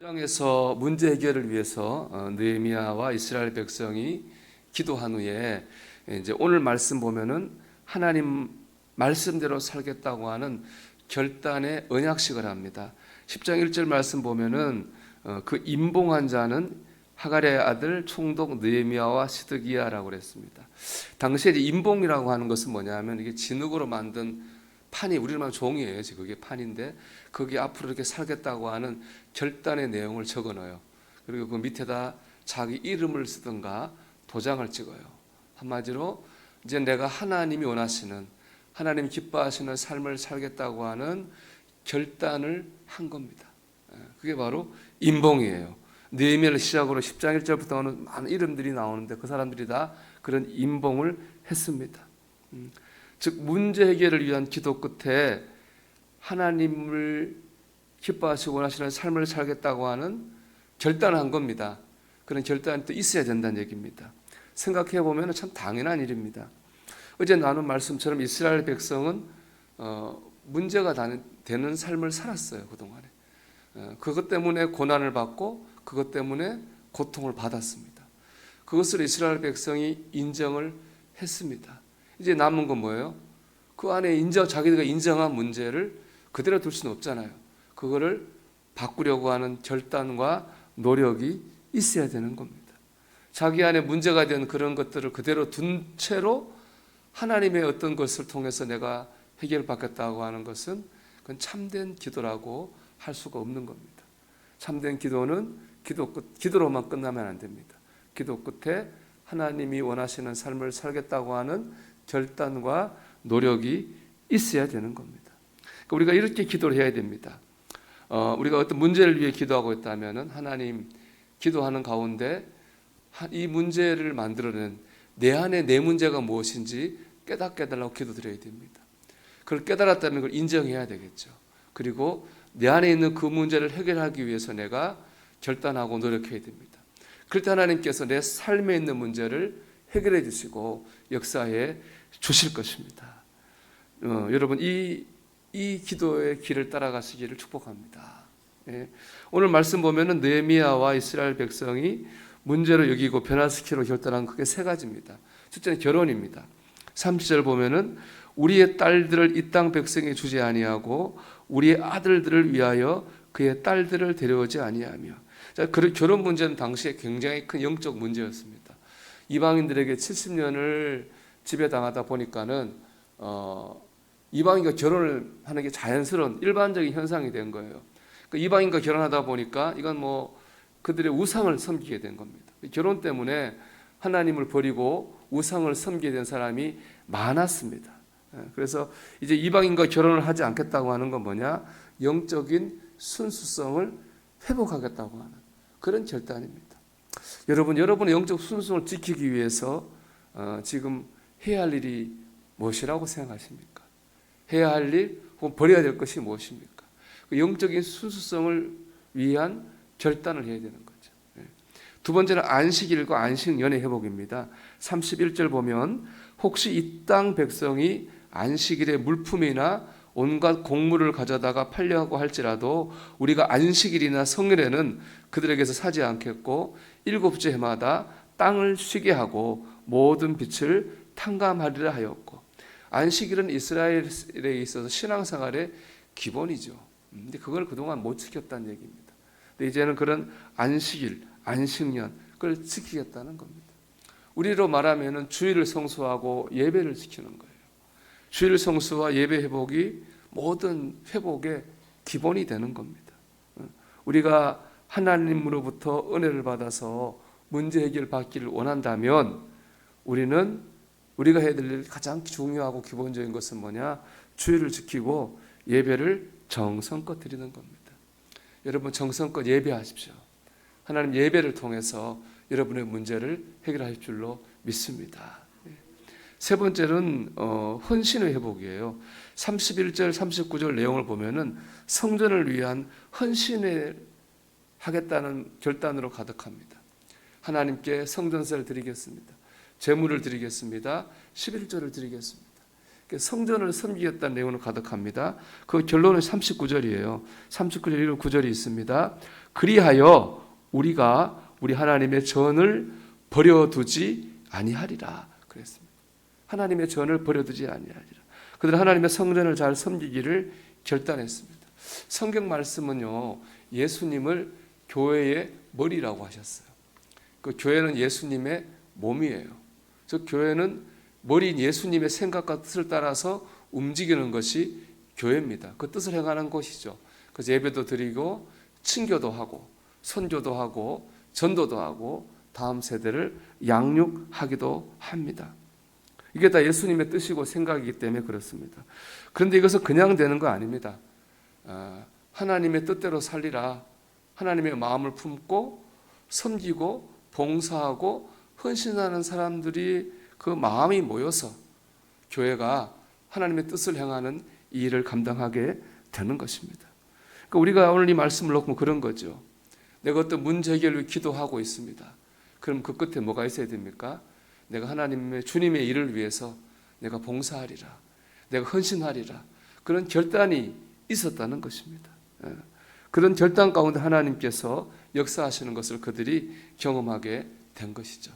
장에서 문제 해결을 위해서 느헤미야와 이스라엘 백성이 기도한 후에 이제 오늘 말씀 보면은 하나님 말씀대로 살겠다고 하는 결단의 언약식을 합니다. 10장 1절 말씀 보면은 그 임봉한 자는 하갈의 아들 총독 느헤미야와 시드기야라고 그랬습니다. 당시에 임봉이라고 하는 것은 뭐냐면 이게 진흙으로 만든 판이, 우리로 말하면 종이에요. 그게 판인데 거기 앞으로 이렇게 살겠다고 하는 결단의 내용을 적어놔요. 그리고 그 밑에다 자기 이름을 쓰든가 도장을 찍어요. 한마디로 이제 내가 하나님이 원하시는, 하나님 기뻐하시는 삶을 살겠다고 하는 결단을 한 겁니다. 그게 바로 임봉이에요. 느헤미야를 시작으로 10장 1절부터는 많은 이름들이 나오는데 그 사람들이 다 그런 임봉을 했습니다. 즉 문제 해결을 위한 기도 끝에 하나님을 기뻐하시고 원하시는 삶을 살겠다고 하는 결단을 한 겁니다. 그런 결단이 또 있어야 된다는 얘기입니다. 생각해 보면 참 당연한 일입니다. 어제 나눈 말씀처럼 이스라엘 백성은 문제가 되는 삶을 살았어요. 그동안에 그것 때문에 고난을 받고 그것 때문에 고통을 받았습니다. 그것을 이스라엘 백성이 인정을 했습니다. 이제 남은 건 뭐예요? 그 안에 자기들가 인정한 문제를 그대로 둘 수는 없잖아요. 그거를 바꾸려고 하는 결단과 노력이 있어야 되는 겁니다. 자기 안에 문제가 된 그런 것들을 그대로 둔 채로 하나님의 어떤 것을 통해서 내가 해결받겠다고 하는 것은 그건 참된 기도라고 할 수가 없는 겁니다. 참된 기도는 기도로만 끝나면 안 됩니다. 기도 끝에 하나님이 원하시는 삶을 살겠다고 하는 결단과 노력이 있어야 되는 겁니다. 그러니까 우리가 이렇게 기도를 해야 됩니다. 우리가 어떤 문제를 위해 기도하고 있다면 하나님, 기도하는 가운데 이 문제를 만들어낸 내 안에 내 문제가 무엇인지 깨닫게 해달라고 기도드려야 됩니다. 그걸 깨달았다면 그걸 인정해야 되겠죠. 그리고 내 안에 있는 그 문제를 해결하기 위해서 내가 결단하고 노력해야 됩니다. 그럴 때 하나님께서 내 삶에 있는 문제를 해결해 주시고 역사해 주실 것입니다. 여러분 이 기도의 길을 따라가시기를 축복합니다. 오늘 말씀 보면은 느헤미야와 이스라엘 백성이 문제로 여기고 변화시키로 결단한 그게 세 가지입니다. 첫째는 결혼입니다. 30절 보면은 우리의 딸들을 이 땅 백성에 주지 아니하고 우리의 아들들을 위하여 그의 딸들을 데려오지 아니하며. 자, 결혼 문제는 당시에 굉장히 큰 영적 문제였습니다. 이방인들에게 70년을 지배당하다 보니까는 이방인과 결혼을 하는 게 자연스러운 일반적인 현상이 된 거예요. 그 이방인과 결혼하다 보니까 이건 뭐 그들의 우상을 섬기게 된 겁니다. 결혼 때문에 하나님을 버리고 우상을 섬기게 된 사람이 많았습니다. 그래서 이제 이방인과 결혼을 하지 않겠다고 하는 건 뭐냐? 영적인 순수성을 회복하겠다고 하는 그런 결단입니다. 여러분의 영적 순수성을 지키기 위해서 지금 해야 할 일이 무엇이라고 생각하십니까? 해야 할 일 혹은 버려야 될 것이 무엇입니까? 그 영적인 순수성을 위한 결단을 해야 되는 거죠. 두 번째는 안식일과 안식년의 회복입니다. 31절 보면 혹시 이 땅 백성이 안식일에 물품이나 온갖 곡물을 가져다가 팔려고 할지라도 우리가 안식일이나 성일에는 그들에게서 사지 않겠고 일곱째 해마다 땅을 쉬게 하고 모든 빛을 탕감하리라 하였고. 안식일은 이스라엘에 있어서 신앙생활의 기본이죠. 근데 그걸 그동안 못 지켰다는 얘기입니다. 근데 이제는 그런 안식일, 안식년 그걸 지키겠다는 겁니다. 우리로 말하면은 주일을 성수하고 예배를 지키는 거예요. 주일 성수와 예배 회복이 모든 회복의 기본이 되는 겁니다. 우리가 하나님으로부터 은혜를 받아서 문제 해결 받기를 원한다면 우리가 해야 될 일 가장 중요하고 기본적인 것은 뭐냐? 주일을 지키고 예배를 정성껏 드리는 겁니다. 여러분 정성껏 예배하십시오. 하나님 예배를 통해서 여러분의 문제를 해결할 줄로 믿습니다. 세 번째는 헌신의 회복이에요. 31절 39절 내용을 보면은 성전을 위한 헌신을 하겠다는 결단으로 가득합니다. 하나님께 성전세를 드리겠습니다. 제물을 드리겠습니다. 11조를 드리겠습니다. 성전을 섬기겠다는 내용으로 가득합니다. 그 결론은 39절이에요. 39절 9절이 있습니다. 그리하여 우리가 우리 하나님의 전을 버려두지 아니하리라 그랬습니다. 하나님의 전을 버려두지 아니하리라. 그들은 하나님의 성전을 잘 섬기기를 결단했습니다. 성경 말씀은요, 예수님을 교회의 머리라고 하셨어요. 그 교회는 예수님의 몸이에요. 즉 교회는 머리인 예수님의 생각과 뜻을 따라서 움직이는 것이 교회입니다. 그 뜻을 행하는 곳이죠. 그래서 예배도 드리고 친교도 하고 선교도 하고 전도도 하고 다음 세대를 양육하기도 합니다. 이게 다 예수님의 뜻이고 생각이기 때문에 그렇습니다. 그런데 이것은 그냥 되는 거 아닙니다. 하나님의 뜻대로 살리라. 하나님의 마음을 품고 섬기고 봉사하고 헌신하는 사람들이 그 마음이 모여서 교회가 하나님의 뜻을 행하는 이 일을 감당하게 되는 것입니다. 그러니까 우리가 오늘 이 말씀을 놓고 그런 거죠. 내가 어떤 문제 해결을 기도하고 있습니다. 그럼 그 끝에 뭐가 있어야 됩니까? 내가 하나님의 주님의 일을 위해서 내가 봉사하리라. 내가 헌신하리라. 그런 결단이 있었다는 것입니다. 그런 결단 가운데 하나님께서 역사하시는 것을 그들이 경험하게 된 것이죠.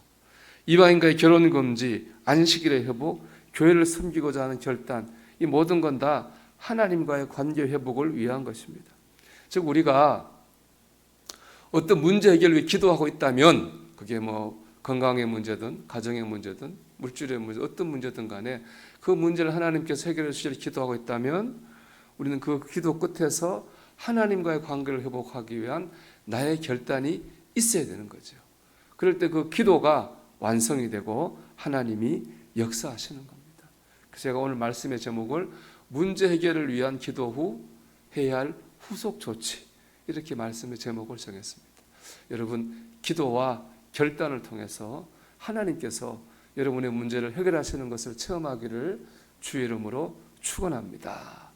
이방인과의 결혼 금지, 안식일의 회복, 교회를 섬기고자 하는 결단, 이 모든 건 다 하나님과의 관계 회복을 위한 것입니다. 즉 우리가 어떤 문제 해결을 위해 기도하고 있다면 그게 뭐 건강의 문제든 가정의 문제든 물질의 문제 어떤 문제든 간에 그 문제를 하나님께서 해결해 주시기를 기도하고 있다면 우리는 그 기도 끝에서 하나님과의 관계를 회복하기 위한 나의 결단이 있어야 되는 거죠. 그럴 때 그 기도가 완성이 되고 하나님이 역사하시는 겁니다. 그래서 제가 오늘 말씀의 제목을 문제 해결을 위한 기도 후 해야 할 후속 조치 이렇게 말씀의 제목을 정했습니다. 여러분 기도와 결단을 통해서 하나님께서 여러분의 문제를 해결하시는 것을 체험하기를 주의 이름으로 축원합니다.